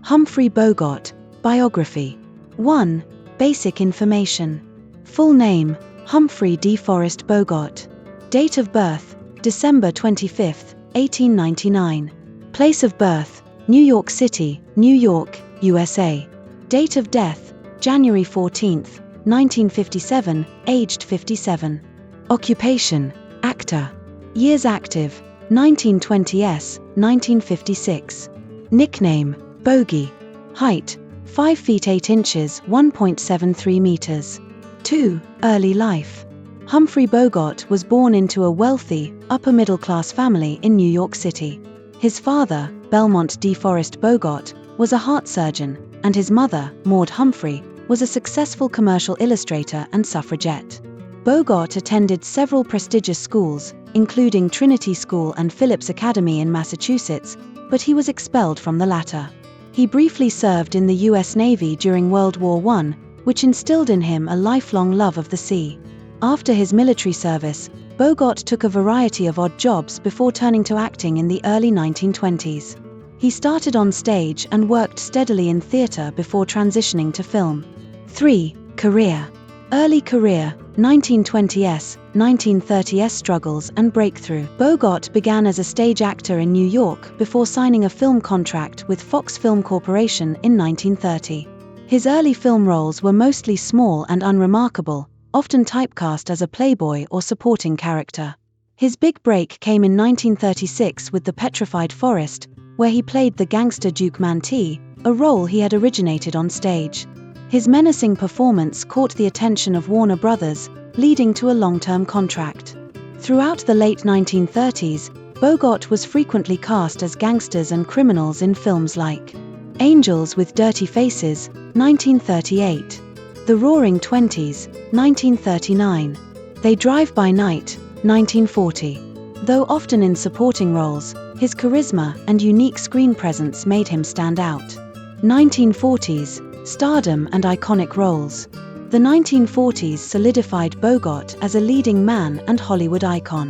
Humphrey Bogart, Biography. 1. Basic information. Full name, Humphrey DeForest Bogart. Date of birth, December 25, 1899. Place of birth, New York City, New York, USA. Date of death, January 14, 1957, aged 57. Occupation, actor. Years active, 1920s, 1956. Nickname, Bogie. Height, 5 feet 8 inches, 1.73 meters. 2. Early life. Humphrey Bogart was born into a wealthy, upper-middle-class family in New York City. His father, Belmont DeForest Bogart, was a heart surgeon, and his mother, Maud Humphrey, was a successful commercial illustrator and suffragette. Bogart attended several prestigious schools, including Trinity School and Phillips Academy in Massachusetts, but he was expelled from the latter. He briefly served in the U.S. Navy during World War I, which instilled in him a lifelong love of the sea. After his military service, Bogart took a variety of odd jobs before turning to acting in the early 1920s. He started on stage and worked steadily in theater before transitioning to film. 3. Career. Early career, 1920s, 1930s struggles and breakthrough. Bogart began as a stage actor in New York before signing a film contract with Fox Film Corporation in 1930. His early film roles were mostly small and unremarkable, often typecast as a playboy or supporting character. His big break came in 1936 with The Petrified Forest, where he played the gangster Duke Mantee, a role he had originated on stage. His menacing performance caught the attention of Warner Brothers, leading to a long-term contract. Throughout the late 1930s, Bogart was frequently cast as gangsters and criminals in films like Angels with Dirty Faces, 1938. The Roaring Twenties, 1939. They Drive by Night, 1940. Though often in supporting roles, his charisma and unique screen presence made him stand out. 1940s, stardom and iconic roles. The 1940s solidified Bogart as a leading man and Hollywood icon.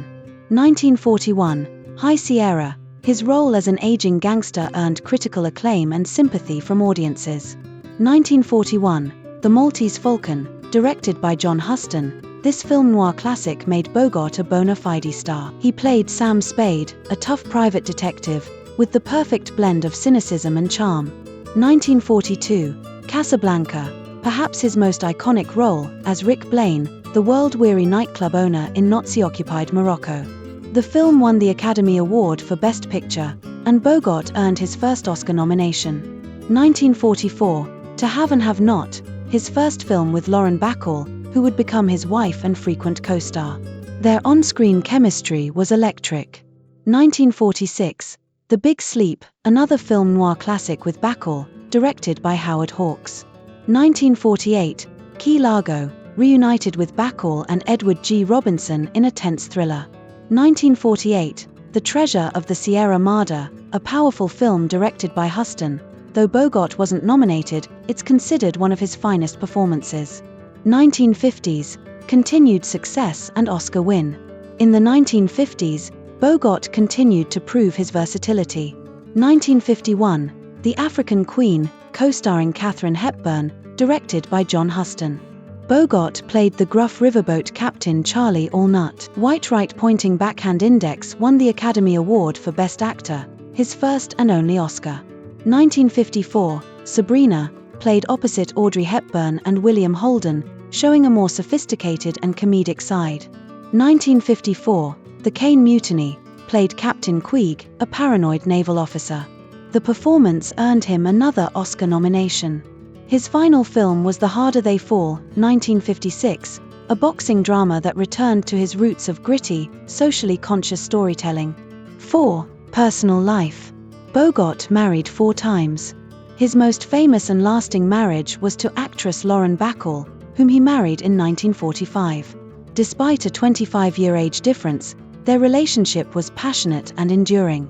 1941, High Sierra. His role as an aging gangster earned critical acclaim and sympathy from audiences. 1941, The Maltese Falcon, directed by John Huston. This film noir classic made Bogart a bona fide star. He played Sam Spade, a tough private detective, with the perfect blend of cynicism and charm. 1942, Casablanca, perhaps his most iconic role, as Rick Blaine, the world-weary nightclub owner in Nazi-occupied Morocco. The film won the Academy Award for Best Picture, and Bogart earned his first Oscar nomination. 1944, To Have and Have Not, his first film with Lauren Bacall, who would become his wife and frequent co-star. Their on-screen chemistry was electric. 1946, The Big Sleep, another film noir classic with Bacall, directed by Howard Hawks. 1948, Key Largo, reunited with Bacall and Edward G. Robinson in a tense thriller. 1948, The Treasure of the Sierra Madre, a powerful film directed by Huston. Though Bogart wasn't nominated, it's considered one of his finest performances. 1950s, continued success and Oscar win. In the 1950s, Bogart continued to prove his versatility. 1951, The African Queen, co-starring Katharine Hepburn, directed by John Huston. Bogart played the gruff riverboat captain Charlie Allnut. White right-pointing backhand index won the Academy Award for Best Actor, his first and only Oscar. 1954, Sabrina, played opposite Audrey Hepburn and William Holden, showing a more sophisticated and comedic side. 1954, The Caine Mutiny, played Captain Queeg, a paranoid naval officer. The performance earned him another Oscar nomination. His final film was The Harder They Fall, 1956, a boxing drama that returned to his roots of gritty, socially conscious storytelling. 4. Personal life. Bogart married 4 times. His most famous and lasting marriage was to actress Lauren Bacall, whom he married in 1945. Despite a 25-year age difference, their relationship was passionate and enduring.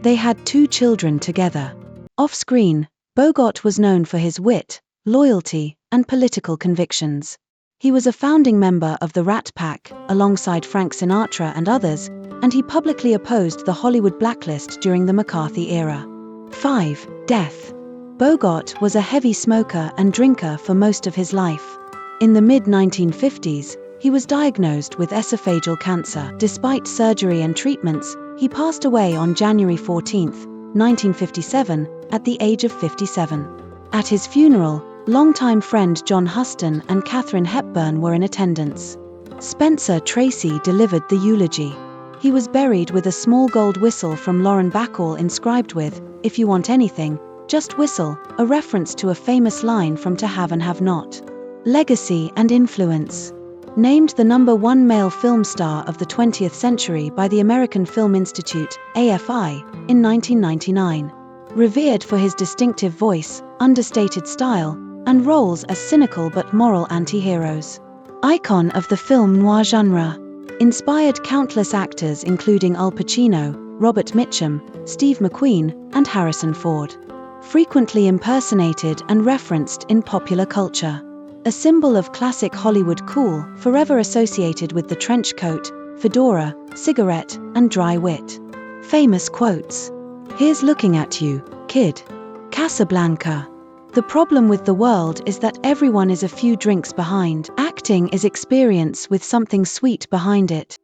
They had 2 children together. Off-screen, Bogart was known for his wit, loyalty, and political convictions. He was a founding member of the Rat Pack, alongside Frank Sinatra and others, and he publicly opposed the Hollywood blacklist during the McCarthy era. 5. Death. Bogart was a heavy smoker and drinker for most of his life. In the mid-1950s, he was diagnosed with esophageal cancer. Despite surgery and treatments, he passed away on January 14, 1957, at the age of 57. At his funeral, longtime friend John Huston and Katharine Hepburn were in attendance. Spencer Tracy delivered the eulogy. He was buried with a small gold whistle from Lauren Bacall inscribed with, "If you want anything, just whistle," a reference to a famous line from To Have and Have Not. Legacy and influence. Named the #1 male film star of the 20th century by the American Film Institute, AFI, in 1999. Revered for his distinctive voice, understated style, and roles as cynical but moral anti-heroes. Icon of the film noir genre. Inspired countless actors including Al Pacino, Robert Mitchum, Steve McQueen, and Harrison Ford. Frequently impersonated and referenced in popular culture. A symbol of classic Hollywood cool, forever associated with the trench coat, fedora, cigarette, and dry wit. Famous quotes. "Here's looking at you, kid." Casablanca. "The problem with the world is that everyone is a few drinks behind. Acting is experience with something sweet behind it."